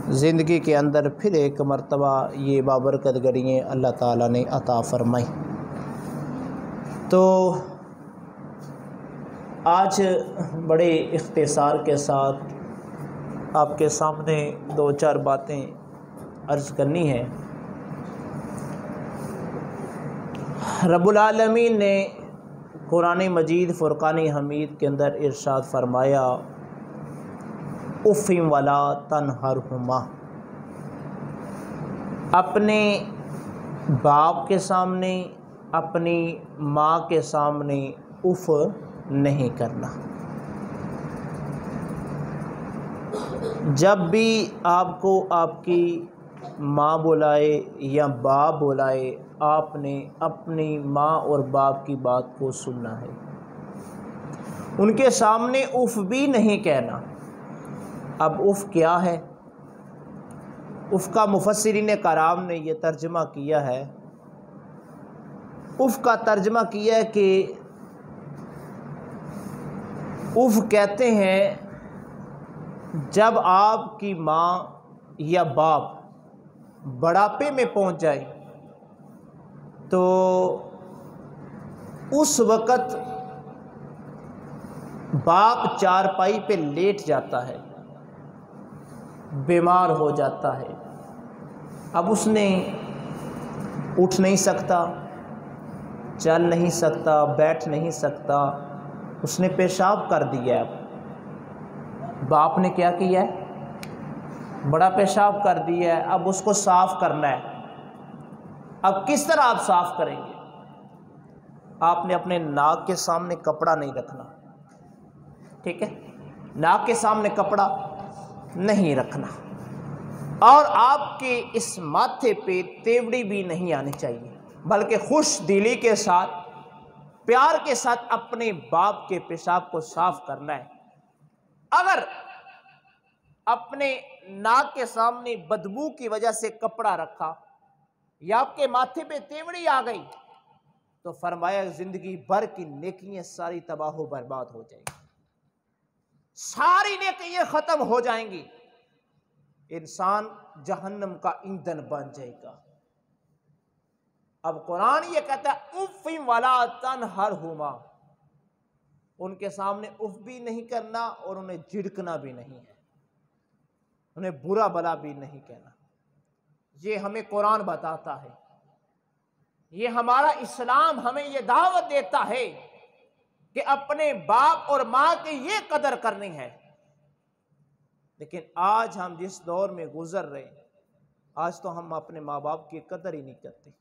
ज़िंदगी के अंदर फिर एक मर्तबा ये बाबरकत घड़ियाँ अल्लाह ताला ने अता फ़रमाई। तो आज बड़े इख्तिसार के साथ आपके सामने दो चार बातें अर्ज़ करनी है। रब्बुल आलमीन ने कुरान मजीद फ़ुरक़ान हमीद के अंदर इरशाद फरमाया, उफ़िम वला तनहरहुमा, अपने बाप के सामने अपनी माँ के सामने उफ़ नहीं करना। जब भी आपको आपकी माँ बुलाए या बाप बुलाए, आपने अपनी माँ और बाप की बात को सुनना है। उनके सामने उफ़ भी नहीं कहना। अब उफ़ क्या है? उफ़ का मुफस्सिरीन कराम ने यह तर्जमा किया है, उफ़ का तर्जमा किया है कि उफ़ कहते हैं जब आपकी माँ या बाप बुढ़ापे में पहुंच जाए तो उस वक़्त बाप चारपाई पे लेट जाता है, बीमार हो जाता है। अब उसने उठ नहीं सकता, चल नहीं सकता, बैठ नहीं सकता, उसने पेशाब कर दिया है। बाप ने क्या किया है? बड़ा पेशाब कर दिया है, अब उसको साफ़ करना है। अब किस तरह आप साफ़ करेंगे? आपने अपने नाक के सामने कपड़ा नहीं रखना, ठीक है? नाक के सामने कपड़ा नहीं रखना, और आपके इस माथे पे तेवड़ी भी नहीं आनी चाहिए, बल्कि खुश दिली के साथ, प्यार के साथ अपने बाप के पेशाब को साफ करना है। अगर अपने नाक के सामने बदबू की वजह से कपड़ा रखा या आपके माथे पे तेवड़ी आ गई तो फरमाया जिंदगी भर की नेकियां सारी तबाह बर्बाद हो जाएंगी, सारी नेकियां खत्म हो जाएंगी, इंसान जहन्नम का ईंधन बन जाएगा। अब कुरान ये कहता है उफ़िम वला तनहरहुमा, उनके सामने उफ भी नहीं करना और उन्हें झिड़कना भी नहीं है, उन्हें बुरा भला भी नहीं कहना। ये हमें कुरान बताता है, ये हमारा इस्लाम हमें ये दावत देता है कि अपने बाप और माँ की ये कदर करनी है। लेकिन आज हम जिस दौर में गुजर रहे हैं, आज तो हम अपने माँ बाप की कदर ही नहीं करते।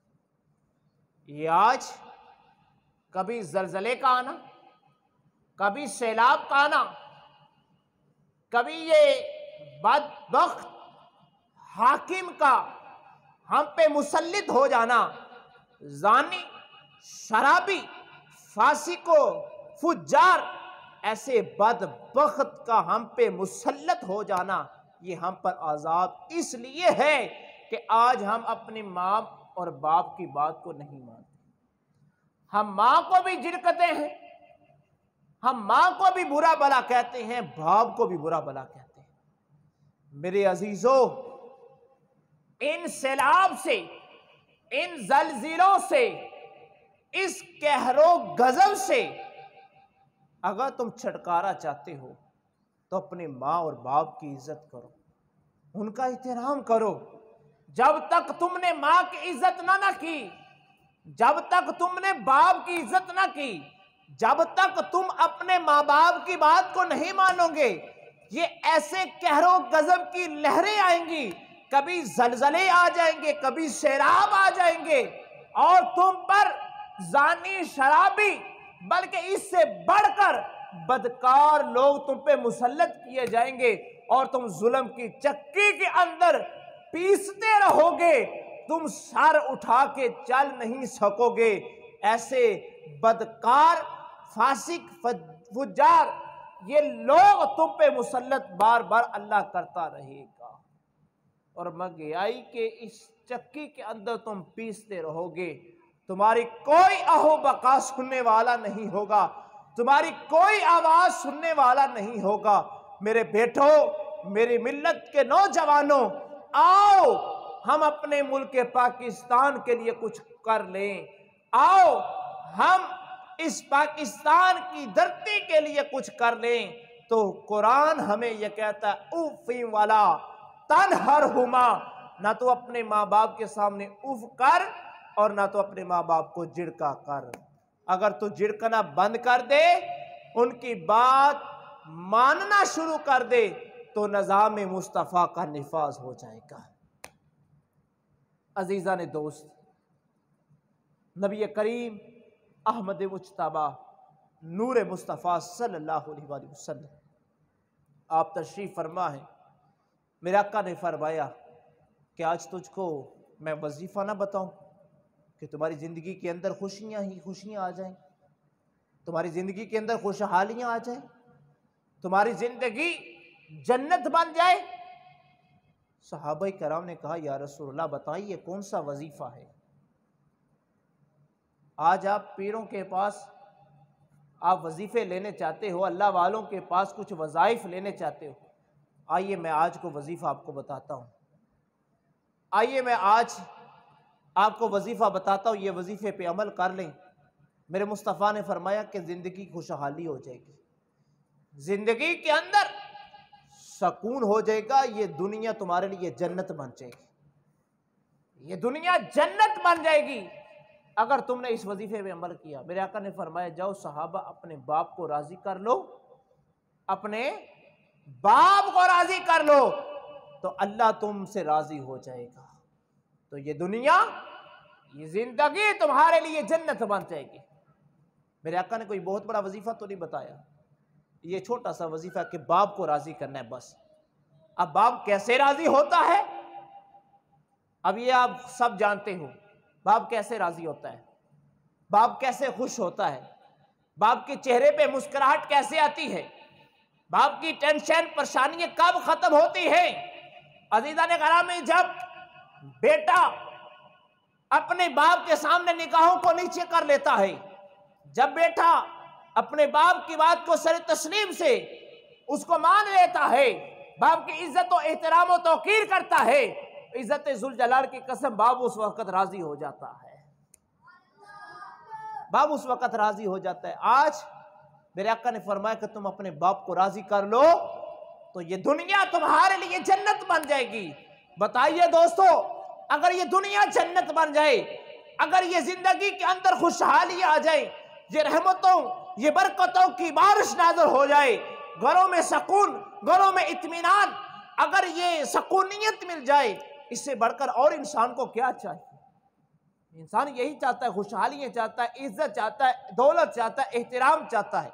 ये आज कभी जलजले का आना, कभी सैलाब का आना, कभी ये बदबख्त हाकिम का हम पे मुसल्लित हो जाना, जानी, शराबी, फासिको, फुज्जार, ऐसे बदबख्त का हम पे मुसल्लत हो जाना, ये हम पर आज़ाब इसलिए है कि आज हम अपनी माँ और बाप की बात को नहीं मानते। हम माँ को भी झिड़कते हैं, हम माँ को भी बुरा भला कहते हैं, बाप को भी बुरा भला कहते हैं। मेरे अजीजों, इन सैलाब से, इन जलजीलों से, इस कहरो गजब से अगर तुम छुटकारा चाहते हो तो अपने माँ और बाप की इज्जत करो, उनका एहतराम करो। जब तक तुमने माँ की इज्जत ना की, जब तक तुमने बाप की इज्जत ना की, जब तक तुम अपने माँ बाप की बात को नहीं मानोगे, ये ऐसे कहरो गजब की लहरें आएंगी, कभी जलजले आ जाएंगे, कभी सैलाब आ जाएंगे, और तुम पर जानी, शराबी, बल्कि इससे बढ़कर बदकार लोग तुम पे मुसल्लत किए जाएंगे और तुम जुल्म की चक्की के अंदर पीसते रहोगे, तुम सर उठा के चल नहीं सकोगे। ऐसे बदकार, फासिक, फुज्जार ये लोग तुम पे मुसल्लत बार बार अल्लाह करता रहेगा, और महंगाई के इस चक्की के अंदर तुम पीसते रहोगे। तुम्हारी कोई अहो बका सुनने वाला नहीं होगा, तुम्हारी कोई आवाज सुनने वाला नहीं होगा। मेरे बेटो, मेरी मिल्लत के नौजवानों, आओ हम अपने मुल्क पाकिस्तान के लिए कुछ कर लें, आओ हम इस पाकिस्तान की धरती के लिए कुछ कर लें। तो कुरान हमें यह कहता है उफ़ी वाला तनहरहुमा, ना तो अपने माँ बाप के सामने उफ कर और ना तो अपने माँ बाप को झिड़का कर। अगर तू झिड़कना बंद कर दे, उनकी बात मानना शुरू कर दे, तो निज़ाम मुस्तफ़ा का निफाज हो जाएगा। अजीज़ा ने दोस्त, नबी करीम अहमद मुज्तबा नूर मुस्तफ़ा सल्लल्लाहु अलैहि वसल्लम आप तशरीफ़ फरमा है। मेरे आका ने फरमाया कि आज तुझको मैं वजीफ़ा ना बताऊं कि तुम्हारी ज़िंदगी के अंदर खुशियां ही खुशियां आ जाएं, तुम्हारी ज़िंदगी के अंदर खुशहालियां आ जाएं, तुम्हारी ज़िंदगी जन्नत बन जाए। सहाबा कराम ने कहा या रसूलल्लाह बताइए कौन सा वजीफ़ा है। आज आप पीरों के पास आप वजीफ़े लेने चाहते हो, अल्लाह वालों के पास कुछ वज़ाइफ लेने चाहते हो। आइए मैं आज को वजीफ़ा आपको बताता हूँ, आइए मैं आज आपको वजीफ़ा बताता हूँ, ये वजीफ़े पे अमल कर लें। मेरे मुस्तफ़ा ने फरमाया कि ज़िंदगी खुशहाली हो जाएगी, ज़िंदगी के अंदर सुकून हो जाएगा, ये दुनिया तुम्हारे लिए जन्नत बन जाएगी, ये दुनिया जन्नत बन जाएगी अगर तुमने इस वजीफे में अमल किया। मेरे आका ने फरमाया जाओ सहाबा अपने बाप को राजी कर लो, अपने बाप को राजी कर लो तो अल्लाह तुमसे राजी हो जाएगा, तो ये दुनिया ये जिंदगी तुम्हारे लिए जन्नत बन जाएगी। मेरे आका ने कोई बहुत बड़ा वजीफा तो नहीं बताया, ये छोटा सा वजीफा कि बाप को राजी करना है बस। अब बाप कैसे राजी होता है, अब ये आप सब जानते हो, बाप कैसे राजी होता है, बाप कैसे खुश होता है, बाप के चेहरे पे मुस्कुराहट कैसे आती है, बाप की टेंशन परेशानियां कब खत्म होती है। अजीजा ने कहा में जब बेटा अपने बाप के सामने निगाहों को नीचे कर लेता है, जब बेटा अपने बाप की बात को सर तस्लीम से उसको मान लेता है, बाप की इज्जत और एहतराम और तौकीर करता है, इज्जत जुल जलाल की कसम बाप उस वक्त राजी हो जाता है, बाप उस वक्त राजी हो जाता है। आज मेरे आका ने फरमाया कि तुम अपने बाप को राजी कर लो तो ये दुनिया तुम्हारे लिए जन्नत बन जाएगी। बताइए दोस्तों, अगर ये दुनिया जन्नत बन जाए, अगर ये जिंदगी के अंदर खुशहाली आ जाए, ये रहमतों ये बरकतों की बारिश नाज़िल हो जाए, घरों में सुकून, घरों में इत्मीनान, अगर ये सुकूनियत मिल जाए, इससे बढ़कर और इंसान को क्या चाहिए। इंसान यही चाहता है, खुशहाली चाहता है, इज्जत चाहता है, दौलत चाहता है, एहतराम चाहता है।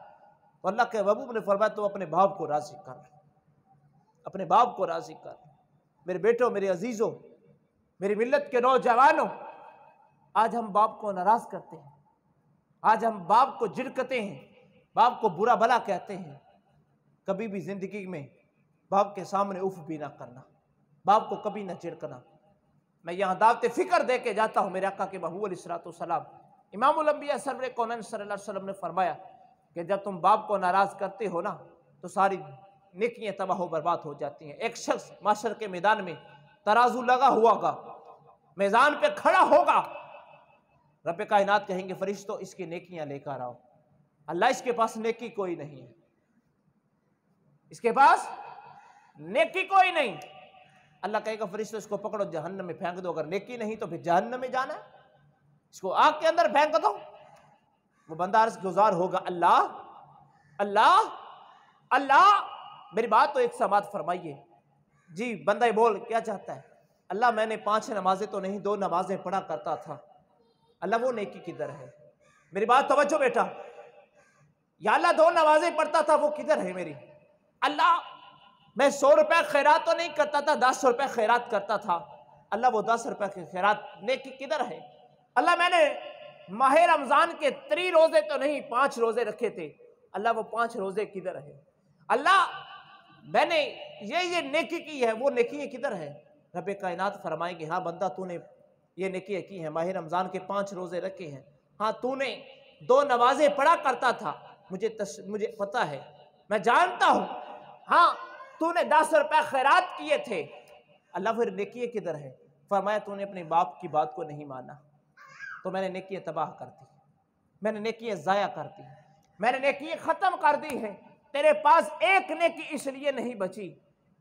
तो अल्लाह के महबूब ने फरमाया तो अपने बाप को राजी कर, अपने बाप को राजी कर। मेरे बेटों, मेरे अजीजों, मेरी मिल्लत के नौजवानों, आज हम बाप को नाराज करते हैं, आज हम बाप को झिड़कते हैं, बाप को बुरा भला कहते हैं। कभी भी जिंदगी में बाप के सामने उफ भी ना करना, बाप को कभी ना झिड़कना। मैं यहाँ दावत फिक्र दे के जाता हूँ। मेरे आका के महबूब अलैहिस्सलाम इमामुल अंबिया सरवर कौनैन सल्लल्लाहु अलैहि वसल्लम ने फरमाया कि जब तुम बाप को नाराज करते हो ना तो सारी नेकियां तबाह बर्बाद हो जाती हैं। एक शख्स माशर के मैदान में तराजू लगा हुआ होगा, मैदान पे खड़ा होगा, रब कायनात कहेंगे फरिश्तों इसकी नेकियां लेकर आओ। अल्लाह इसके पास नेकी कोई नहीं है, इसके पास नेकी कोई नहीं। अल्लाह कहेगा फरिश्तों इसको पकड़ो जहन्नम में फेंक दो, अगर नेकी नहीं तो फिर जहन्नम में जाना है, इसको आग के अंदर फेंक दो। वो बंदा अर्ज़ गुजार होगा अल्लाह अल्लाह अल्लाह, मेरी बात तो एक समात फरमाइए। जी बंदा बोल क्या चाहता है? अल्लाह मैंने 5 नमाजें तो नहीं 2 नमाजें पढ़ा करता था, अल्लाह वो नेकी किधर है? मेरी बात तवज्जो बेटा, या अल्लाह 2 नमाजें पढ़ता था वो किधर है मेरी? अल्लाह मैं 100 रुपए खैरात तो नहीं करता था, 10 रुपए खैरात करता था, अल्लाह वो 10 रुपए के खैरात नेकी किधर है? अल्लाह मैंने माह रमजान के 3 रोजे तो नहीं 5 रोजे रखे थे, अल्लाह वो 5 रोजे किधर है? अल्लाह मैंने ये नेकी की है, वो नेकी किधर है? रब कायनात फरमाएंगे हाँ बंदा तूने ये नेकी की है, माह रमजान के 5 रोजे रखे हैं, हाँ तूने 2 नमाजें पढ़ा करता था, मुझे पता है, मैं जानता हूँ, हाँ तूने 10 रुपए खैरात किए थे। अल्लाह फिर नेकी किधर है? फरमाया तूने अपने बाप की बात को नहीं माना तो मैंने नेकी तबाह कर दी, मैंने नेकी ज़ाया कर दी, मैंने नेकी खत्म कर दी है। तेरे पास एक नेकी इसलिए नहीं बची,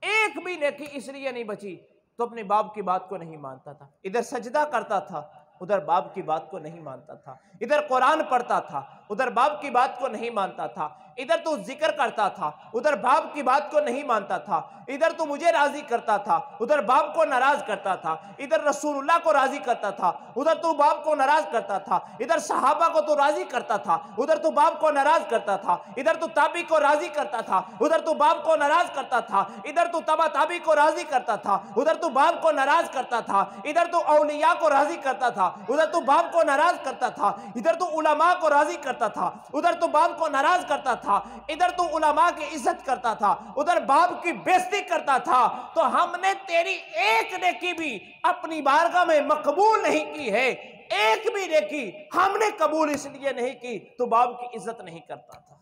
एक भी नेकी इसलिए नहीं बची तो अपने बाप की बात को नहीं मानता था। इधर सजदा करता था, उधर बाप की बात को नहीं मानता था। इधर कुरान पढ़ता था, उधर बाप की बात को नहीं मानता था। इधर तू जिक्र करता था, उधर बाप की बात को नहीं मानता था। इधर तू मुझे राजी करता था, उधर बाप को नाराज करता था। इधर रसूलुल्लाह को राजी करता था, उधर तू बाप को नाराज करता था। इधर सहाबा को तू राजी करता था, उधर तू बाप को नाराज करता था। इधर तू ताबी को राजी करता था, उधर तू बाप को नाराज करता था। इधर तू तबा ताबी को राजी करता था, उधर तू बाप को नाराज करता था। इधर तू औलिया को राजी करता था, उधर तू बाप को नाराज करता था। इधर तू उलमा को राजी करता था, उधर तू बाप को नाराज करता था। इधर तू उलमा की इज्जत करता था, उधर बाप की बेइज्जती करता था। तो हमने तेरी एक नेकी भी अपनी बारगाह में मकबूल नहीं की है। एक भी नेकी हमने कबूल इसलिए नहीं की तो बाप की इज्जत नहीं करता था,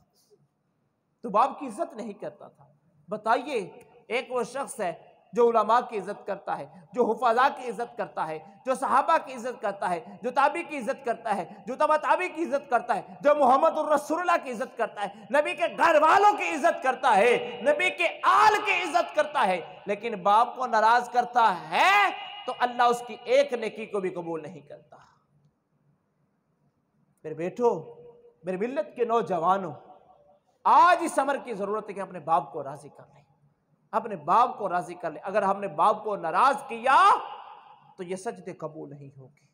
तो बाप की इज्जत नहीं करता था। बताइए, एक वो शख्स है जो उलमा की इज्जत करता है, जो हुफाजा की इज्जत करता है, जो सहाबा की इज्जत करता है, जो ताबी की इज्जत करता है, जो तबा ताबी की इज्जत करता है, जो मोहम्मद रसूलुल्लाह की इज्जत करता है, नबी के घर वालों की इज्जत करता है, नबी के आल की इज्जत करता है, लेकिन बाप को नाराज करता है तो अल्लाह उसकी एक नेकी को भी कबूल नहीं करता। मेरे बेटो, मेरे मिल्लत के नौजवानों, आज इस अमर की जरूरत है कि अपने बाप को राजी कर लें, अपने बाप को राजी कर ले। अगर हमने बाप को नाराज किया तो ये सजदे कबूल नहीं होंगे।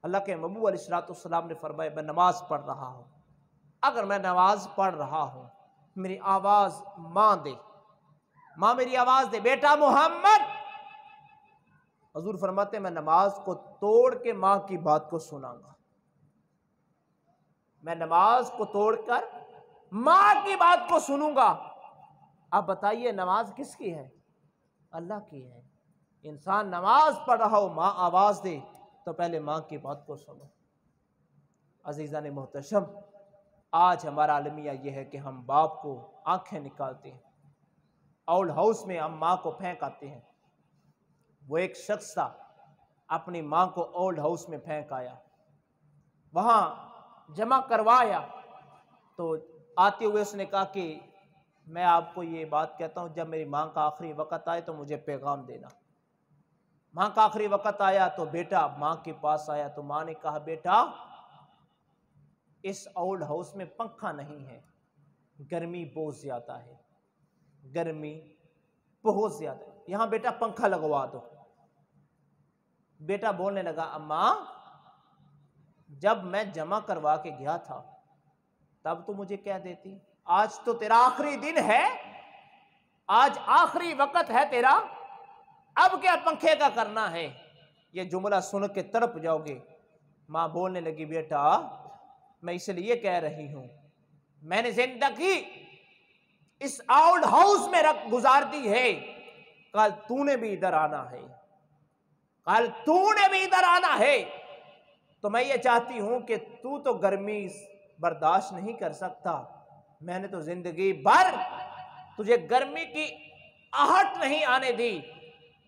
अल्लाह के महबूब अलैहिस्सलाम ने फरमाया, मैं नमाज पढ़ रहा हूं, अगर मैं नमाज पढ़ रहा हूं, मेरी आवाज मां दे, मां मेरी आवाज दे, बेटा मोहम्मद, हुजूर फरमाते मैं नमाज को तोड़ के मां की बात को सुनाऊंगा। मैं नमाज को तोड़कर मां की बात को सुनूंगा। आप बताइए, नमाज किसकी है? अल्लाह की है। इंसान नमाज पढ़ रहा हो, मां आवाज दे तो पहले मां की बात को सुनो। अजीज़ान मोहतरम, आज हमारा अलमिया यह है कि हम बाप को आंखें निकालते हैं, ओल्ड हाउस में हम मां को फेंक आते हैं। वो एक शख्स था, अपनी मां को ओल्ड हाउस में फेंक आया, वहां जमा करवाया तो आते हुए उसने कहा कि मैं आपको ये बात कहता हूं, जब मेरी मां का आखिरी वक्त आए तो मुझे पैगाम देना। मां का आखिरी वक्त आया तो बेटा मां के पास आया तो मां ने कहा, बेटा इस ओल्ड हाउस में पंखा नहीं है, गर्मी बहुत ज्यादा है, गर्मी बहुत ज्यादा है, यहां बेटा पंखा लगवा दो। बेटा बोलने लगा, अम्मा जब मैं जमा करवा के गया था तब तो मुझे क्या देती, आज तो तेरा आखिरी दिन है, आज आखिरी वक्त है तेरा, अब क्या पंखे का करना है। ये जुमला सुन के तड़प जाओगे। मां बोलने लगी, बेटा मैं इसलिए कह रही हूं, मैंने जिंदगी इस ओल्ड हाउस में गुजार दी है, कल तूने भी इधर आना है, कल तूने भी इधर आना है, तो मैं ये चाहती हूं कि तू तो गर्मी बर्दाश्त नहीं कर सकता, मैंने तो जिंदगी भर तुझे गर्मी की आहट नहीं आने दी।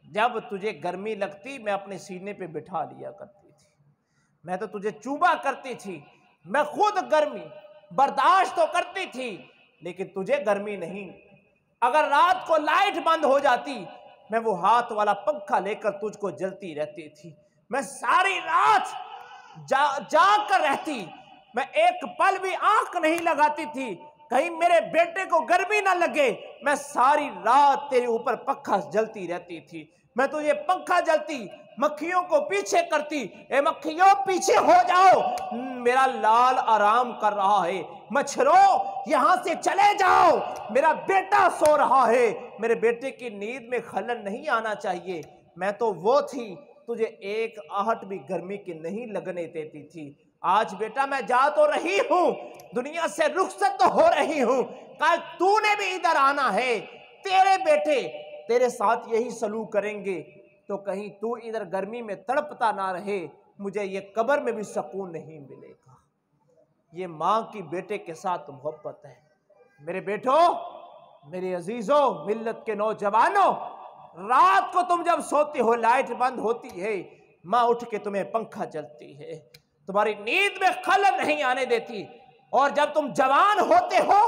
जब तुझे गर्मी लगती मैं अपने सीने पे बिठा लिया करती थी, मैं तो तुझे चूमा करती थी, मैं खुद गर्मी बर्दाश्त तो करती थी लेकिन तुझे गर्मी नहीं। अगर रात को लाइट बंद हो जाती मैं वो हाथ वाला पंखा लेकर तुझको जलती रहती थी, मैं सारी रात जाग कर रहती, मैं एक पल भी आंख नहीं लगाती थी कहीं मेरे बेटे को गर्मी ना लगे, मैं सारी रात तेरे ऊपर पंखा जलती रहती थी, मैं तुझे पंखा जलती मक्खियों को पीछे करती, ए मक्खियों पीछे हो जाओ, मेरा लाल आराम कर रहा है, मच्छरों यहां से चले जाओ, मेरा बेटा सो रहा है, मेरे बेटे की नींद में खलल नहीं आना चाहिए। मैं तो वो थी तुझे एक आहट भी गर्मी की नहीं लगने देती थी। आज बेटा मैं जा तो रही हूं, दुनिया से रुखसत तो हो रही हूं, कल तूने भी इधर आना है, तेरे बेटे तेरे साथ यही सलूक करेंगे तो कहीं तू इधर गर्मी में तड़पता ना रहे, मुझे ये कब्र में भी सुकून नहीं मिलेगा। ये मां की बेटे के साथ मोहब्बत है। मेरे बेटो मेरे अजीजों, मिल्लत के नौजवानों, रात को तुम जब सोते हो लाइट बंद होती है, माँ उठ के तुम्हें पंखा चलती है, तुम्हारी नींद में खलल नहीं आने देती। और जब तुम जवान होते हो,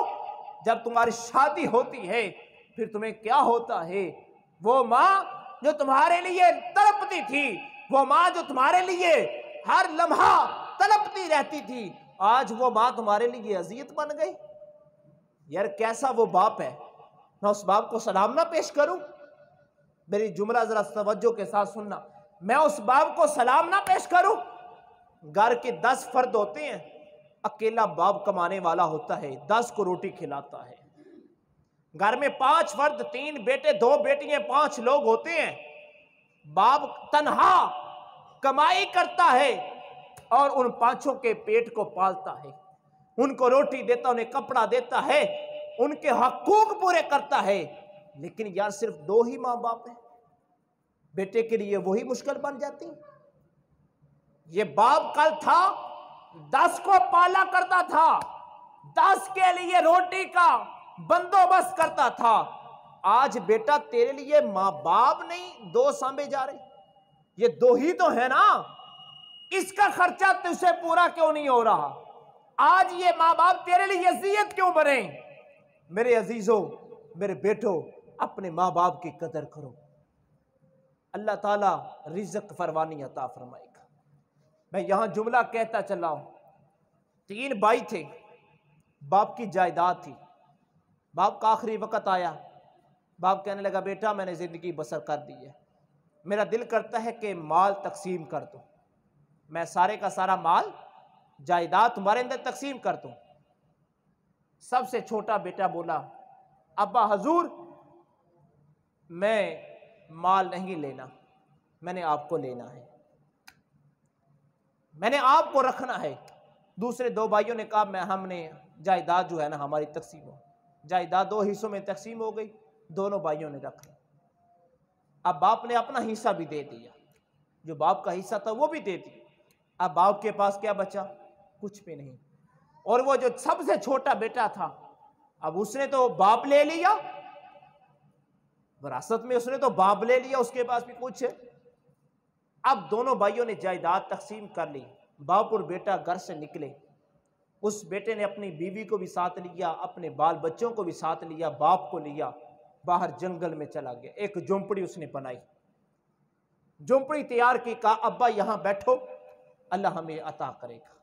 जब तुम्हारी शादी होती है, फिर तुम्हें क्या होता है? वो माँ जो तुम्हारे लिए तड़पती थी, वो माँ जो तुम्हारे लिए हर लम्हा तड़पती रहती थी, आज वो माँ तुम्हारे लिए अजियत बन गई। यार कैसा वो बाप है, मैं उस बाप को सलाम ना पेश करूं? मेरी जुमला जरा तवज्जो के साथ सुनना, मैं उस बाप को सलाम ना पेश करूं? घर के 10 फर्द होते हैं, अकेला बाप कमाने वाला होता है, 10 को रोटी खिलाता है। घर में 5 फर्द, 3 बेटे 2 बेटियां, 5 लोग होते हैं, बाप तन्हा कमाई करता है और उन 5 के पेट को पालता है, उनको रोटी देता, उन्हें कपड़ा देता है, उनके हकूक पूरे करता है। लेकिन यार सिर्फ 2 ही माँ बाप है, बेटे के लिए वही मुश्किल बन जाती। ये बाप कल था 10 को पाला करता था, 10 के लिए रोटी का बंदोबस्त करता था। आज बेटा तेरे लिए माँ बाप नहीं 2 सांभे जा रहे, ये 2 ही तो है ना, इसका खर्चा तुझसे पूरा क्यों नहीं हो रहा? आज ये माँ बाप तेरे लिए अजियत क्यों बने? मेरे अजीजों, मेरे बेटों, अपने माँ बाप की कदर करो, अल्लाह ताला रिज़्क़ फरवानी अता फरमाएगा। मैं यहां जुमला कहता चला हूं, 3 भाई थे, बाप की जायदाद थी, बाप का आखिरी वक्त आया, बाप कहने लगा बेटा मैंने जिंदगी बसर कर दी है, मेरा दिल करता है कि माल तकसीम कर दूं, मैं सारे का सारा माल जायदाद तुम्हारे अंदर तकसीम कर दूं। सबसे छोटा बेटा बोला अब्बा हजूर मैं माल नहीं लेना, मैंने आपको लेना है, मैंने आपको रखना है। दूसरे 2 भाइयों ने कहा मैं हमने जायदाद जो है ना हमारी तकसीम हो, जायदाद 2 हिस्सों में तकसीम हो गई, दोनों भाइयों ने रख लिया। अब बाप ने अपना हिस्सा भी दे दिया, जो बाप का हिस्सा था वो भी दे दिया। अब बाप के पास क्या बचा? कुछ भी नहीं। और वो जो सबसे छोटा बेटा था, अब उसने तो बाप ले लिया, विरासत में उसने तो बाप ले लिया, उसके पास भी कुछ है। अब दोनों भाइयों ने जायदाद तकसीम कर ली, बाप और बेटा घर से निकले। उस बेटे ने अपनी बीवी को भी साथ लिया, अपने बाल बच्चों को भी साथ लिया, बाप को लिया, बाहर जंगल में चला गया। एक झोंपड़ी उसने बनाई, झोंपड़ी तैयार की, कहा अब्बा यहां बैठो, अल्लाह हमें अता करेगा।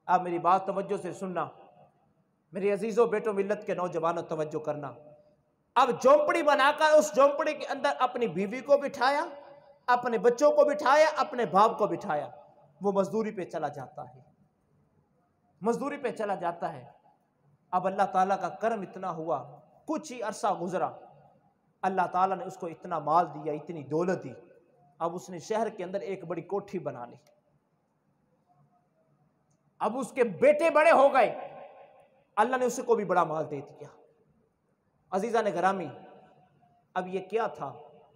अब मेरी बात तवज्जो से सुनना, मेरे अजीजों बेटों मिल्लत के नौजवानों तवज्जो करना। अब झोंपड़ी बनाकर उस झोंपड़ी के अंदर अपनी बीवी को बिठाया, अपने बच्चों को बिठाया, अपने बाप को बिठाया। वो मजदूरी पे चला जाता है, मजदूरी पे चला जाता है। अब अल्लाह ताला का करम इतना हुआ, कुछ ही अरसा गुजरा, अल्लाह ताला ने उसको इतना माल दिया, इतनी दौलत दी। अब उसने शहर के अंदर एक बड़ी कोठी बना ली। अब उसके बेटे बड़े हो गए, अल्लाह ने उसको भी बड़ा माल दे दिया। अजीजा ने गरामी, अब ये क्या था?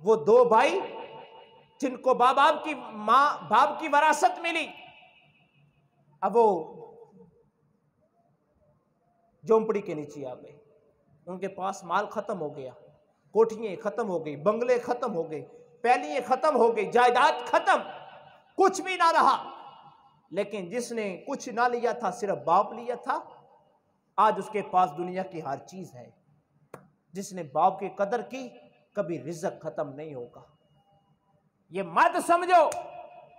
वो 2 भाई जिनको बाप की वरासत मिली, अब वो झोंपड़ी के नीचे आ गए। उनके पास माल खत्म हो गया, कोठियां खत्म हो गई, बंगले खत्म हो गए, पैलियां खत्म हो गई, जायदाद खत्म, कुछ भी ना रहा। लेकिन जिसने कुछ ना लिया था, सिर्फ बाप लिया था, आज उसके पास दुनिया की हर चीज है। जिसने बाप की कदर की, कभी रिज़्क़ खत्म नहीं होगा। ये मत समझो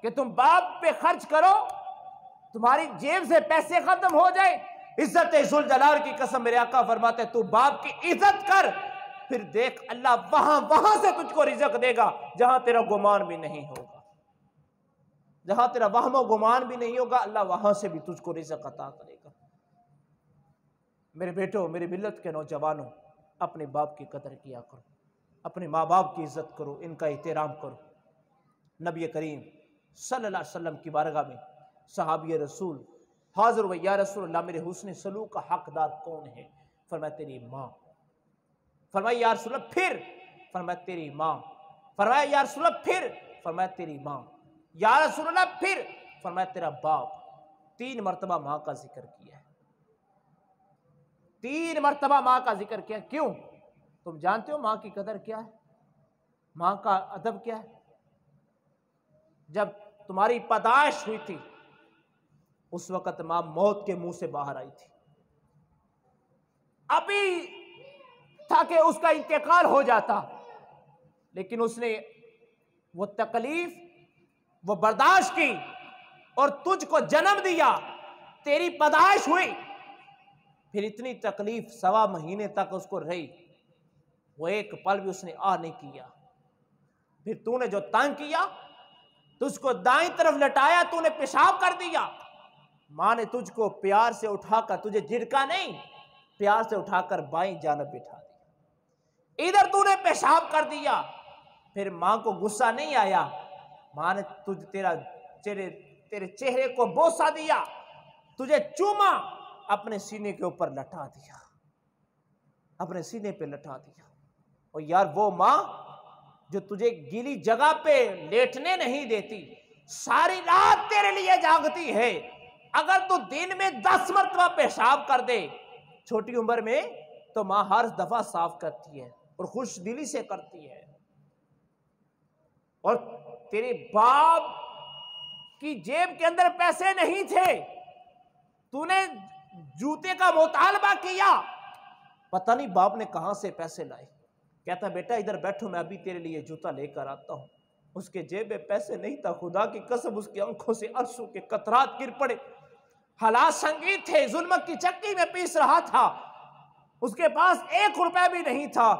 कि तुम बाप पे खर्च करो, तुम्हारी जेब से पैसे खत्म हो जाए। इज्जत जुल जलाल की कसम, मेरे आका फरमाते तू बाप की इज्जत कर, फिर देख अल्लाह वहां से तुझको रिज़्क़ देगा जहां तेरा गुमान भी नहीं होगा, जहां तेरा वहमो गुमान भी नहीं होगा, अल्लाह वहां से भी तुझको रिज़्क़ अता करेगा। मेरे बेटों, मेरी मिल्लत के नौजवानों, अपने बाप की कदर किया करो, अपने माँ बाप की इज्जत करो, इनका एहतराम करो। नबी करीम सल्लल्लाहु अलैहि वसल्लम की बारगाह में सहाबी रसूल हाजिर व या रसूल अल्लाह, मेरे हुस्न सलूक का हकदार कौन है? फरमाया तेरी माँ। फरमाया या रसूल अल्लाह फिर? फरमाया तेरी माँ। फरमाया या रसूल अल्लाह फिर? फरमाया तेरी माँ। या रसूल अल्लाह फिर? फरमाया तेरा बाप। 3 मरतबा माँ का जिक्र किया है, 3 मरतबा माँ का जिक्र किया। क्यों? तुम जानते हो मां की कदर क्या है, मां का अदब क्या है? जब तुम्हारी पैदाइश हुई थी उस वक्त मां मौत के मुंह से बाहर आई थी, अभी था कि उसका इंतकाल हो जाता, लेकिन उसने वो तकलीफ वो बर्दाश्त की और तुझको जन्म दिया, तेरी पैदाइश हुई, फिर इतनी तकलीफ 1.25 महीने तक उसको रही, वो एक पल भी उसने आ नहीं किया। फिर तूने जो तंग किया, तुझको दाईं तरफ लटाया, तूने पेशाब कर दिया, मां ने तुझको प्यार से उठाकर, तुझे झिड़का नहीं, प्यार से उठाकर बाईं जानब बिठा दिया, इधर तूने पेशाब कर दिया। फिर मां को गुस्सा नहीं आया, मां ने तेरे चेहरे को बोसा दिया, तुझे चूमा, अपने सीने के ऊपर लटा दिया, अपने सीने पे लटा दिया। और यार वो मां जो तुझे गीली जगह पे लेटने नहीं देती, सारी रात तेरे लिए जागती है, अगर तू दिन में 10 मरतबा पेशाब कर दे छोटी उम्र में, तो मां हर दफा साफ करती है और खुश दिली से करती है। और तेरे बाप की जेब के अंदर पैसे नहीं थे, तूने जूते का मुतालबा किया, पता नहीं बाप ने कहां से पैसे लाए, कहता बेटा इधर बैठो, मैं अभी तेरे लिए जूता लेकर आता हूं। उसके जेब में पैसे नहीं था, खुदा की कसम उसकी आंखों से आंसू के कतरात गिर पड़े, हालात संगीन थे, जुल्म की चक्की में पीस रहा था, उसके पास 1 रुपया भी नहीं था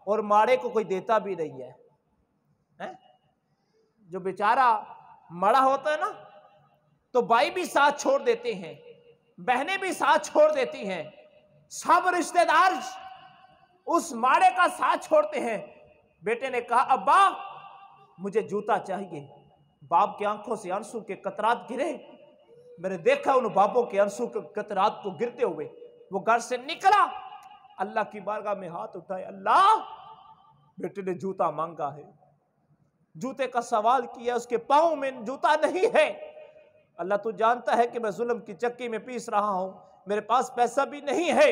और माड़े को कोई देता भी नहीं है, जो बेचारा मड़ा होता है ना, तो भाई भी साथ छोड़ देते हैं, बहनें भी साथ छोड़ देती हैं, सब रिश्तेदार उस माड़े का साथ छोड़ते हैं। बेटे ने कहा अब्बा मुझे जूता चाहिए, बाप की आंखों से आंसू के कतरात गिरे, मैंने देखा उन बापों के आंसू के कतरात को गिरते हुए, वो घर से निकला, अल्लाह की बारगाह में हाथ उठाए, अल्लाह बेटे ने जूता मांगा है, जूते का सवाल किया, उसके पांव में जूता नहीं है, अल्लाह तू जानता है कि मैं जुल्म की चक्की में पीस रहा हूं, मेरे पास पैसा भी नहीं है।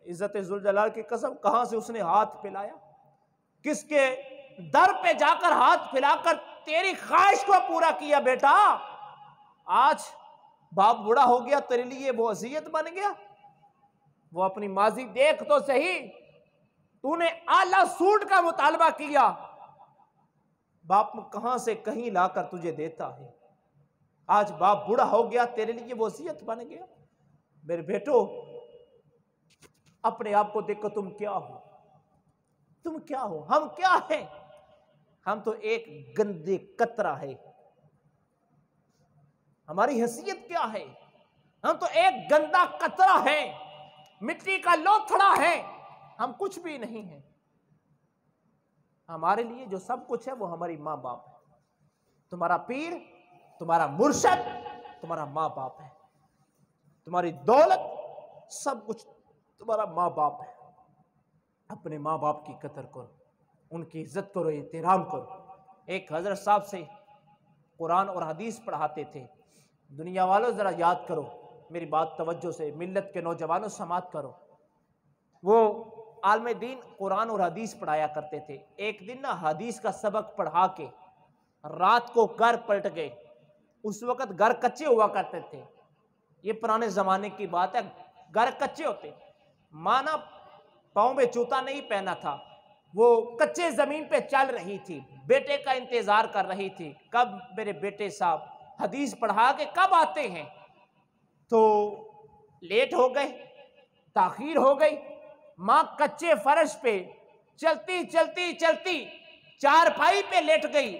इज्जत जुल जलाल की कसम, कहां से उसने हाथ फैलाया, किसके दर पे जाकर हाथ फैलाकर तेरी ख्वाहिश को पूरा किया। बेटा आज बाप बूढ़ा हो गया, तेरे लिए वो अजियत बन गया। वो अपनी माजी देख तो सही, तूने आला सूट का मुतालबा किया, बाप कहां से कहीं लाकर तुझे देता है। आज बाप बूढ़ा हो गया, तेरे लिए वो अजियत बन गया। मेरे बेटो अपने आप को देखो, तुम क्या हो, तुम क्या हो, हम क्या हैं? हम तो एक गंदे कतरा है, हमारी हैसियत क्या है? हम तो एक गंदा कतरा है, मिट्टी का लोथड़ा है, हम कुछ भी नहीं है। हमारे लिए जो सब कुछ है वो हमारी माँ बाप है। तुम्हारा पीर, तुम्हारा मुर्शद तुम्हारा माँ बाप है, तुम्हारी दौलत सब कुछ तुम्हारा माँ बाप है। अपने माँ बाप की कदर करो, उनकी इज्जत करो, एहतराम करो। एक हजरत साहब से कुरान और हदीस पढ़ाते थे। दुनिया वालों जरा याद करो, मेरी बात तवज्जो से, मिल्लत के नौजवानों समात करो। वो आलम दीन कुरान और हदीस पढ़ाया करते थे। एक दिन ना हदीस का सबक पढ़ा के रात को घर पलट गए। उस वक्त घर कच्चे हुआ करते थे, ये पुराने जमाने की बात है, घर कच्चे होते। माना पाँव में जूता नहीं पहना था, वो कच्चे जमीन पे चल रही थी, बेटे का इंतजार कर रही थी, कब मेरे बेटे साहब हदीस पढ़ा के कब आते हैं। तो लेट हो गए, ताखीर हो गई। माँ कच्चे फर्श पे चलती चलती चलती चारपाई पे लेट गई,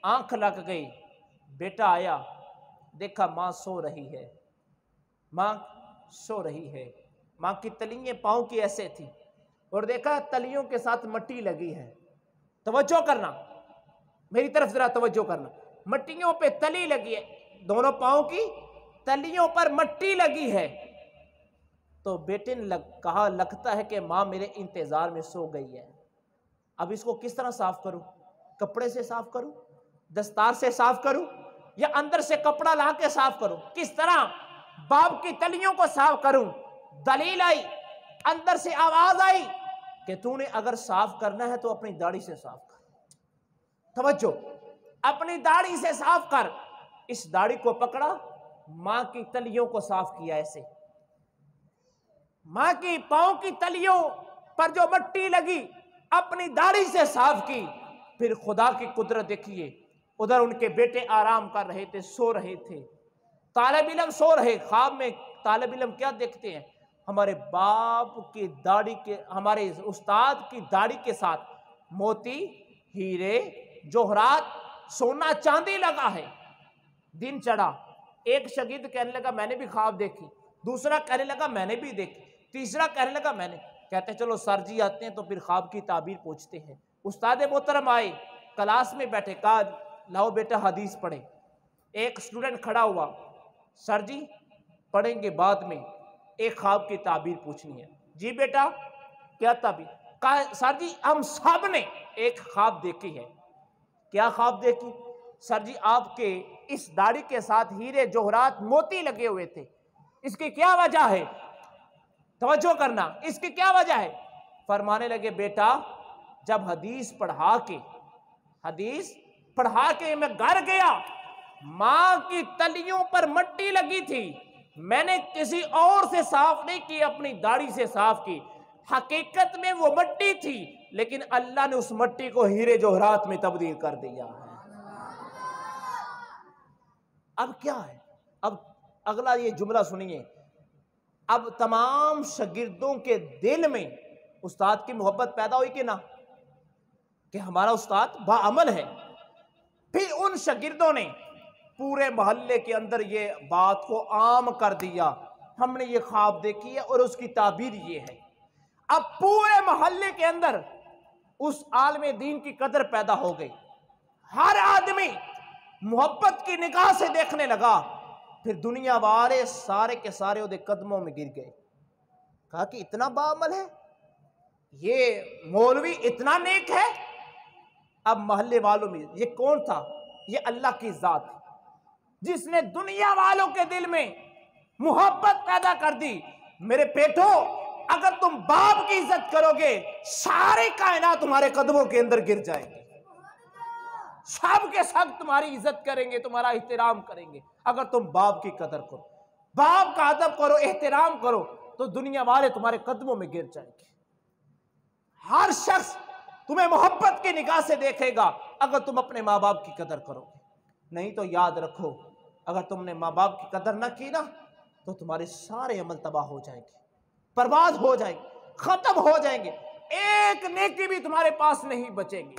आंख लग गई। बेटा आया, देखा माँ सो रही है, माँ सो रही है। माँ की तलियां पाँव की ऐसे थी और देखा तलियों के साथ मट्टी लगी है। तवज्जो करना, मेरी तरफ जरा तवज्जो करना, मट्टियों पे तली लगी है, दोनों पाँव की तलियों पर मट्टी लगी है। तो बेटे ने कहा लगता है कि माँ मेरे इंतजार में सो गई है, अब इसको किस तरह साफ करूं? कपड़े से साफ करूं, दस्तार से साफ करूं, या अंदर से कपड़ा ला के साफ करूं? किस तरह बाप की तलियों को साफ करूं? दलील आई, अंदर से आवाज आई, कि तूने अगर साफ करना है तो अपनी दाढ़ी से साफ कर। तवज्जो, अपनी दाढ़ी से साफ कर। इस दाढ़ी को पकड़ा, मां की तलियों को साफ किया, ऐसे मां की पांव की तलियों पर जो मट्टी लगी अपनी दाढ़ी से साफ की। फिर खुदा की कुदरत देखिए, उधर उनके बेटे आराम कर रहे थे, सो रहे थे, तालिब इल्म सो रहे। ख्वाब में तालिब इल्म क्या देखते हैं? हमारे बाप की दाढ़ी के, हमारे उस्ताद की दाढ़ी के साथ मोती, हीरे, जोहरात, सोना चांदी लगा है। दिन चढ़ा, एक शागिर्द कहने लगा मैंने भी ख्वाब देखी, दूसरा कहने लगा मैंने भी देखी, तीसरा कहने लगा मैंने। कहते चलो सर जी आते हैं तो फिर ख्वाब की ताबीर पूछते हैं। उस्ताद मोहतरम आए, क्लास में बैठे, कहा लाओ बेटा हदीस पढ़े। एक स्टूडेंट खड़ा हुआ, सर जी पढ़ेंगे बाद में, एक ख्वाब की ताबीर पूछनी है। जी बेटा क्या ताबीर? कहा सर जी हम सब ने एक ख्वाब देखी है। क्या ख्वाब देखी? सर जी आपके इस दाढ़ी के साथ हीरे, जोहरात, मोती लगे हुए थे, इसकी क्या वजह है? तवज्जो करना, इसकी क्या वजह है? फरमाने लगे बेटा जब हदीस पढ़ा के मैं घर गया, मां की तलियों पर मट्टी लगी थी, मैंने किसी और से साफ नहीं की, अपनी दाढ़ी से साफ की। हकीकत में वो मट्टी थी, लेकिन अल्लाह ने उस मट्टी को हीरे जोहरात में तब्दील कर दिया है। अब क्या है? अब अगला ये जुमला सुनिए। अब तमाम शागिर्दों के दिल में उस्ताद की मोहब्बत पैदा हुई कि ना, कि हमारा उस्ताद बाअमल है। फिर उन शागिर्दों ने पूरे मोहल्ले के अंदर ये बात को आम कर दिया, हमने ये ख्वाब देखी है और उसकी ताबीर ये है। अब पूरे मोहल्ले के अंदर उस आलमे दीन की कदर पैदा हो गई, हर आदमी मोहब्बत की निगाह से देखने लगा। फिर दुनिया वाले सारे के सारे उसके कदमों में गिर गए। कहा कि इतना बाअमल है, ये मौलवी इतना नेक है। अब मोहल्ले वालों में ये कौन था? ये अल्लाह की जात है जिसने दुनिया वालों के दिल में मोहब्बत पैदा कर दी। मेरे बेटो, अगर तुम बाप की इज्जत करोगे, सारी कायनात तुम्हारे कदमों के अंदर गिर जाएगी। सब के सब तुम्हारी इज्जत करेंगे, तुम्हारा एहतराम करेंगे। अगर तुम बाप की कदर करो, बाप का अदब करो, एहतराम करो, तो दुनिया वाले तुम्हारे कदमों में गिर जाएंगे। हर शख्स तुम्हें मोहब्बत की निगाह से देखेगा अगर तुम अपने माँ बाप की कदर करोगे। नहीं तो याद रखो, अगर तुमने माँ बाप की कदर न की ना, तो तुम्हारे सारे अमल तबाह हो जाएंगे, बर्बाद हो जाएंगे, खत्म हो जाएंगे। एक नेकी भी तुम्हारे पास नहीं बचेगी।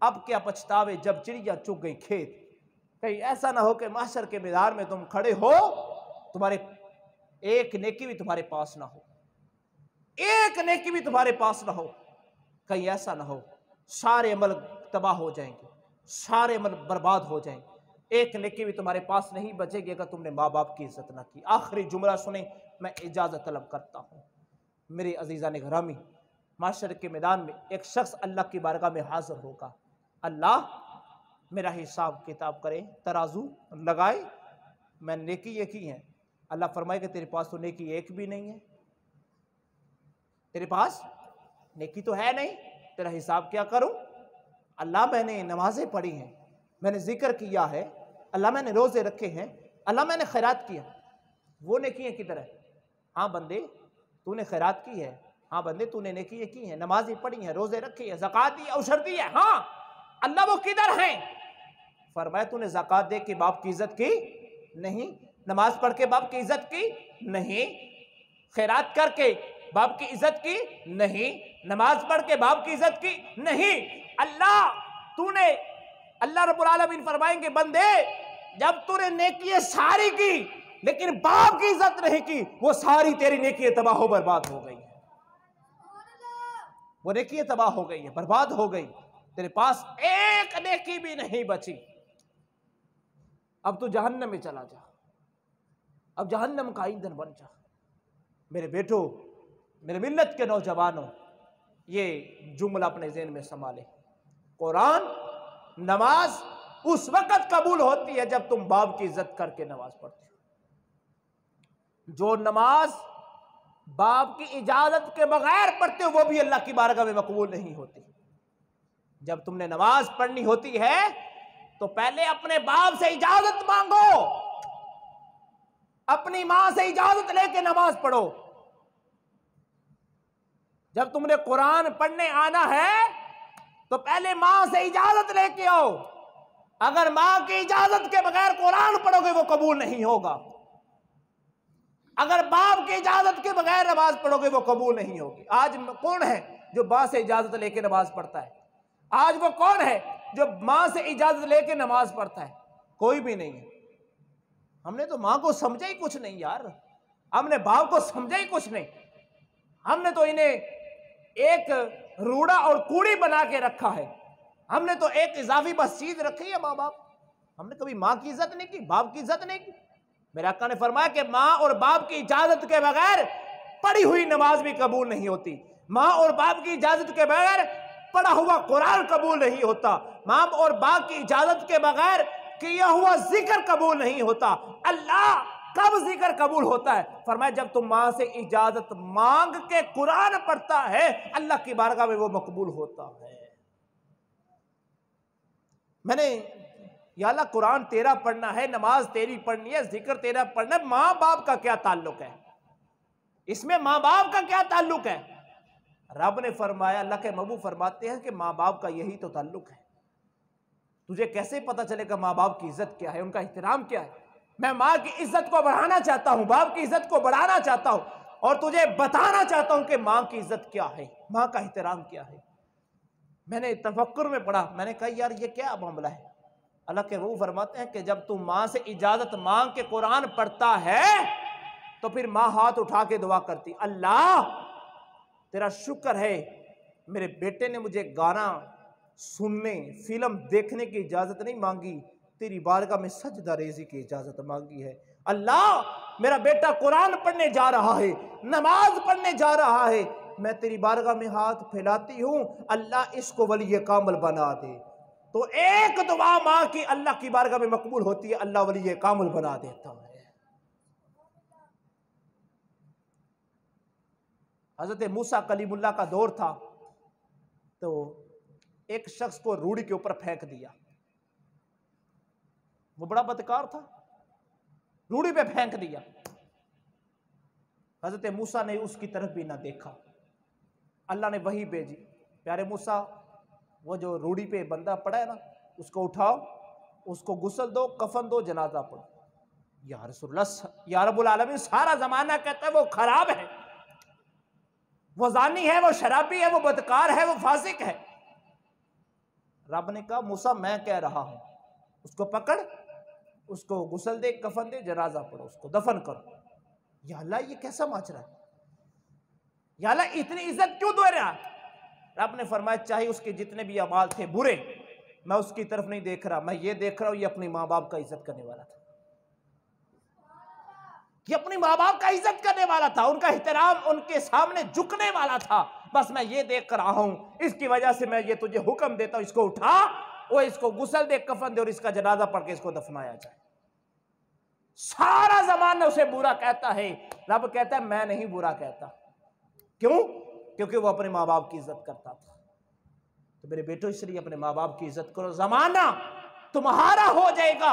अब क्या पछतावे जब चिड़िया चुग गई खेत। कहीं ऐसा ना हो कि माशर के मैदान में तुम खड़े हो, तुम्हारे एक नेकी भी तुम्हारे पास ना हो, एक नेकी भी तुम्हारे पास ना हो। कहीं ऐसा ना हो सारे अमल तबाह हो जाएंगे, सारे अमल बर्बाद हो जाएंगे, एक नेकी भी तुम्हारे पास नहीं बचेगी अगर तुमने माँ बाप की इज्जत ना की। आखिरी जुमला सुने, मैं इजाजत तलब करता हूँ। मेरे अजीज़ान घरामी, माशर के मैदान में एक शख्स अल्लाह की बारगाह में हाजिर होगा। अल्लाह मेरा हिसाब किताब करे, तराजू लगाए, मैंने नेकी ये की है। अल्लाह फरमाए कि तेरे पास तो नेकी एक भी नहीं है, तेरे पास नेकी तो है नहीं, तेरा हिसाब क्या करूं? अल्लाह मैंने नमाजें पढ़ी हैं, मैंने जिक्र किया है, अल्लाह मैंने रोजे रखे हैं, अल्लाह मैंने खैरात किया। वो नेकियां किधर है? हाँ बंदे तूने खैरात की है, हाँ बंदे तूने नेकियां की हैं, नमाजें पढ़ी हैं, रोजे रखे हैं, ज़कात दी, औशर दी है, हाँ अल्लाह वो किधर हैं? फरमाया तूने ज़कात दे के बाप की इज्जत की नहीं, नमाज पढ़ के बाप की इज्जत की नहीं, खैरात करके बाप की इज्जत की नहीं, नमाज पढ़ के बाप की इज्जत की नहीं। अल्लाह रब्बुल आलमीन फरमाएंगे बंदे जब तूने नेकियां सारी की लेकिन बाप की इज्जत नहीं की, वो सारी तेरी नेकियां तबाह बर्बाद हो गई है, वो नेकियां तबाह हो गई है, बर्बाद हो गई, तेरे पास एक नेकी भी नहीं बची। अब तू जहन्नम में चला जा, अब जहन्नम का ईंधन बन जा। मेरे बेटो, मेरे मिल्लत के नौजवानों, ये जुमला अपने ज़हन में संभाले। कुरान, नमाज उस वक्त कबूल होती है जब तुम बाप की इज्जत करके नमाज पढ़ते हो। जो नमाज बाप की इजाजत के बगैर पढ़ते हो वो भी अल्लाह की बारगाह में मकबूल नहीं होती। जब तुमने नमाज पढ़नी होती है तो पहले अपने बाप से इजाजत मांगो, अपनी मां से इजाजत लेके नमाज पढ़ो। जब तुमने कुरान पढ़ने आना है तो पहले मां से इजाजत लेके आओ। अगर मां की इजाजत के बगैर कुरान पढ़ोगे वो कबूल नहीं होगा। अगर बाप की इजाजत के बगैर नमाज पढ़ोगे वो कबूल नहीं होगी। आज कौन है जो बाप से इजाजत लेके नमाज पढ़ता है? आज वो कौन है जो मां से इजाजत लेके नमाज पढ़ता है? कोई भी नहीं है। हमने तो मां को समझा ही कुछ नहीं यार, हमने बाप को समझा ही कुछ नहीं। हमने तो इन्हें एक रूड़ा और कूड़ी बना के रखा है। हमने तो एक इजाफी बस चीज रखी है माँ बाप। हमने कभी माँ की इज्जत नहीं की, बाप की इज्जत नहीं की। मेरे आका ने फरमाया कि माँ और बाप की इजाजत के बगैर पढ़ी हुई नमाज भी कबूल नहीं होती। माँ और बाप की इजाजत के बगैर पढ़ा हुआ कुरान कबूल नहीं होता। माँ और बाप की इजाजत के बगैर किया हुआ जिक्र कबूल नहीं होता। अल्लाह कब जिक्र कबूल होता है? फरमाया जब तुम मां से इजाजत मांग के कुरान पढ़ता है अल्लाह की बारगाह में वो मकबूल होता है। मैंने या अल्लाह कुरान तेरा पढ़ना है, नमाज तेरी पढ़नी है, जिक्र तेरा पढ़ना है, मां बाप का क्या ताल्लुक है? इसमें मां बाप का क्या ताल्लुक है? रब ने फरमाया, अल्लाह के महबूब फरमाते हैं कि मां बाप का यही तो ताल्लुक है। तुझे कैसे पता चलेगा मां बाप की इज्जत क्या है, उनका एहतराम क्या है? मैं माँ की इज्जत को बढ़ाना चाहता हूँ, बाप की इज्जत को बढ़ाना चाहता हूँ और तुझे बताना चाहता हूँ कि माँ की इज्जत क्या है, माँ का एहतराम क्या है। मैंने तफक्कुर में पढ़ा, मैंने कहा यार ये क्या मामला है? अल्लाह के वो फरमाते हैं कि जब तू माँ से इजाजत मांग के कुरान पढ़ता है तो फिर माँ हाथ उठा के दुआ करती, अल्लाह तेरा शुक्र है मेरे बेटे ने मुझे गाना सुनने, फिल्म देखने की इजाजत नहीं मांगी, तेरी बारगाह में सजदा रेज़ी की इजाजत मांगी है। अल्लाह मेरा बेटा कुरान पढ़ने जा रहा है, नमाज पढ़ने जा रहा है, मैं तेरी बारगाह में हाथ फैलाती हूं, अल्लाह इसको वली कामिल बना दे। तो एक दुआ मां की अल्लाह की बारगाह में मकबूल होती है, अल्लाह वली कामिल बना देता है। हजरत मूसा कलीमुल्लाह का दौर था तो एक शख्स को रूढ़ी के ऊपर फेंक दिया। वो बड़ा बदकार था, रूढ़ी पे फेंक दिया। हजरत मूसा ने उसकी तरफ भी ना देखा। अल्लाह ने वही भेजी, प्यारे मूसा वो जो रूढ़ी पे बंदा पड़ा है ना उसको उठाओ, उसको गुस्ल दो, कफन दो, जनाजा पढ़ो। या रसूलल्लाह, या रब्बुल आलमीन सारा जमाना कहता है वो खराब है, वो जानी है, वो शराबी है, वो बदकार है, वो फासिक है। रब ने कहा मूसा मैं कह रहा हूं, उसको पकड़, उसको गुस्ल दे, कफन दे, जनाजा पढ़ो, उसको दफन करो। या अल्लाह ये कैसा माजरा है? या अल्लाह इतनी इज्जत क्यों दे रहा? रब ने फरमाया चाहे उसके जितने भी अमाल थे बुरे, मैं उसकी तरफ नहीं देख रहा, मैं ये देख रहा हूं ये अपने माँ बाप का इज्जत करने वाला था, ये अपने माँ बाप का इज्जत करने वाला था, उनका एहतराम उनके सामने झुकने वाला था। बस मैं ये देख रहा हूं, इसकी वजह से मैं ये तुझे हुक्म देता हूं, इसको उठा, वो इसको गुस्ल दे, कफन दे और इसका जनाजा पढ़ के इसको दफनाया जाए। सारा जमाना उसे बुरा कहता है, रब कहता है मैं नहीं बुरा कहता। क्यों? क्योंकि वो अपने माँ बाप की इज्जत करता था। तो मेरे बेटो इसलिए अपने माँ बाप की इज्जत करो, जमाना तुम्हारा हो जाएगा,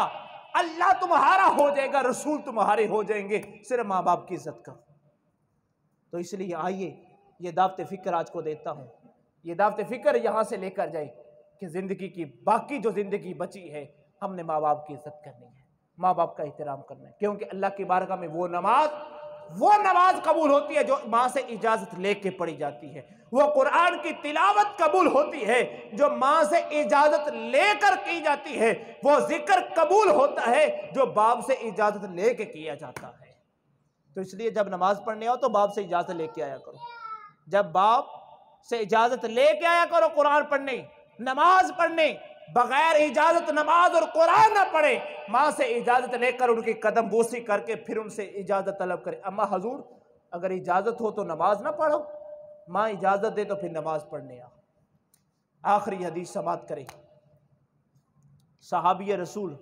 अल्लाह तुम्हारा हो जाएगा, रसूल तुम्हारे हो जाएंगे, सिर्फ माँ बाप की इज्जत करो। तो इसलिए आइए ये दावत फिक्र आज को देता हूं, ये दावत फिक्र यहां से लेकर जाए कि जिंदगी की बाकी जो जिंदगी बची है हमने माँ बाप की इज्जत करनी है, माँ बाप का एहतराम करना है। क्योंकि अल्लाह की बारगाह में वो नमाज कबूल होती है जो माँ से इजाजत लेके पढ़ी जाती है, वो कुरान की तिलावत कबूल होती है जो माँ से इजाजत लेकर की जाती है, वो जिक्र कबूल होता है जो बाप से इजाजत लेके किया जाता है। तो इसलिए जब नमाज पढ़ने आओ तो बाप से इजाजत लेके आया करो, जब बाप से इजाजत लेके आया करो कुरान पढ़ने, नमाज पढ़ने। बगैर इजाजत नमाज और कुरान ना पढ़े, माँ से इजाजत लेकर उनकी कदम बोसी करके फिर उनसे इजाजत तलब करे, अम्मा हजूर अगर इजाजत हो तो नमाज ना पढ़ो, माँ इजाजत दे तो फिर नमाज पढ़ने आओ। आखिरी हदीस समाप्त करें। सहाबी रसूल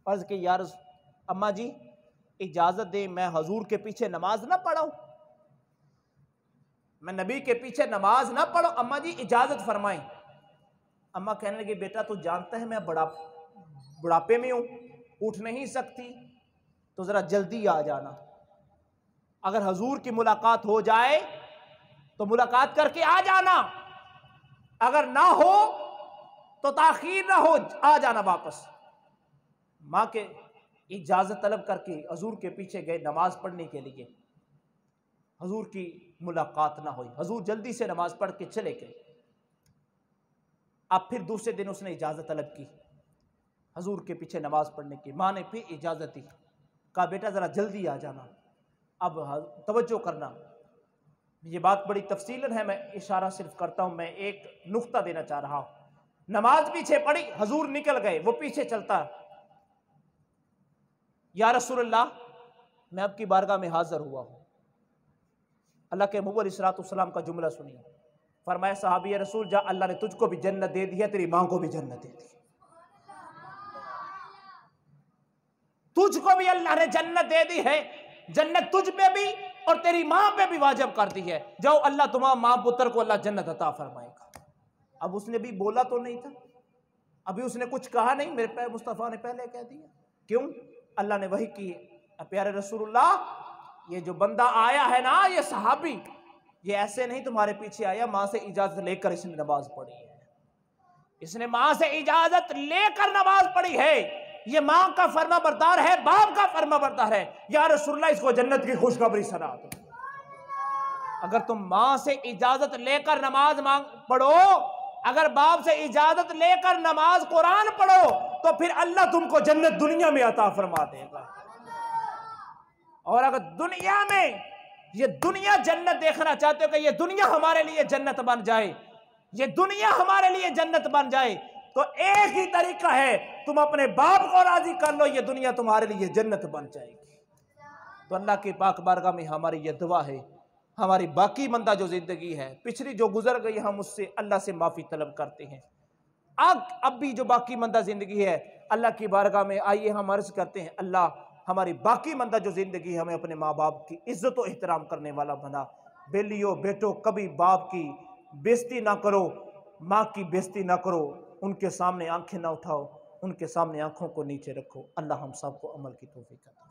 अर्ज के यार अम्मा जी इजाजत दे मैं हजूर के पीछे नमाज ना पढ़ाऊं। मैं नबी के पीछे नमाज ना पढ़ो, अम्मा जी इजाजत फरमाएं। अम्मा कहने लगी बेटा तू जानता है मैं बुढ़ापे में हूं, उठ नहीं सकती, तो जरा जल्दी आ जाना, अगर हजूर की मुलाकात हो जाए तो मुलाकात करके आ जाना, अगर ना हो तो ताखीर ना हो, आ जाना वापस। माँ के इजाजत तलब करके हजूर के पीछे गए नमाज पढ़ने के लिए। हजूर की मुलाकात ना हुई, हजूर जल्दी से नमाज पढ़ के चले गए। अब फिर दूसरे दिन उसने इजाजत तलब की हजूर के पीछे नमाज पढ़ने की। माँ ने फिर इजाजत दी, कहा बेटा जरा जल्दी आ जाना। अब तवज्जो करना, ये बात बड़ी तफसीलन है, मैं इशारा सिर्फ करता हूं, मैं एक नुक्ता देना चाह रहा हूं। नमाज पीछे पढ़ी, हजूर निकल गए, वो पीछे चलता, या रसूलल्लाह मैं आपकी बारगाह में हाजिर हुआ हूं। अल्लाह के मुबल्लिग अलैहिस्सलाम का जुमला सुनिए, फरमाया सहाबी रसूल जा, अल्लाह ने तुझको भी जन्नत दे दी है, तेरी मां को भी जन्नत दे दी, तुझको भी अल्लाह ने जन्नत दे दी है, जन्नत तुझ पे भी और तेरी मां पे भी वाजिब कर दी है। जाओ अल्लाह तुम्हारा मां पुत्र को अल्लाह जन्नत अता फरमाएगा। अब उसने भी बोला तो नहीं था, अभी उसने कुछ कहा नहीं, मेरे पे मुस्तफ़ा ने पहले कह दिया। क्यों? अल्लाह ने वही की, प्यारे रसूलुल्लाह ये जो बंदा आया है ना, ये सहाबी, ये ऐसे नहीं तुम्हारे पीछे आया, मां से इजाजत लेकर इसने नमाज पढ़ी है, इसने मां से इजाजत लेकर नमाज पढ़ी है, ये मां का फर्मा बरदार है, बाप का फर्मा बरदार है। या रसूलुल्लाह इसको जन्नत की खुशखबरी सुना दो। अगर तुम मां से इजाजत लेकर नमाज पढ़ो, अगर बाप से इजाजत लेकर नमाज कुरान पढ़ो, तो फिर अल्लाह तुमको जन्नत दुनिया में अता फरमा देगा। और अगर दुनिया में ये दुनिया जन्नत देखना चाहते हो कि ये दुनिया हमारे लिए जन्नत बन जाए, ये दुनिया हमारे लिए जन्नत बन जाए, तो एक ही तरीका है, तुम अपने बाप को राजी कर लो, ये दुनिया तुम्हारे लिए जन्नत बन जाएगी। तो अल्लाह की पाक बारगाह में हमारी ये दुआ है, हमारी बाकी मंदा जो जिंदगी है, पिछली जो गुजर गई, हम उससे अल्लाह से माफी तलब करते हैं। अब भी जो बाकी मंदा जिंदगी है, अल्लाह की बारगाह में आइए हम अर्ज करते हैं, अल्लाह हमारी बाकी मंदा जो जिंदगी हमें अपने माँ बाप की इज्जत और एहतराम करने वाला बना। बेलियो बेटो कभी बाप की बेइज्जती ना करो, माँ की बेइज्जती ना करो, उनके सामने आंखें ना उठाओ, उनके सामने आंखों को नीचे रखो। अल्लाह हम सबको अमल की तौफीक दे।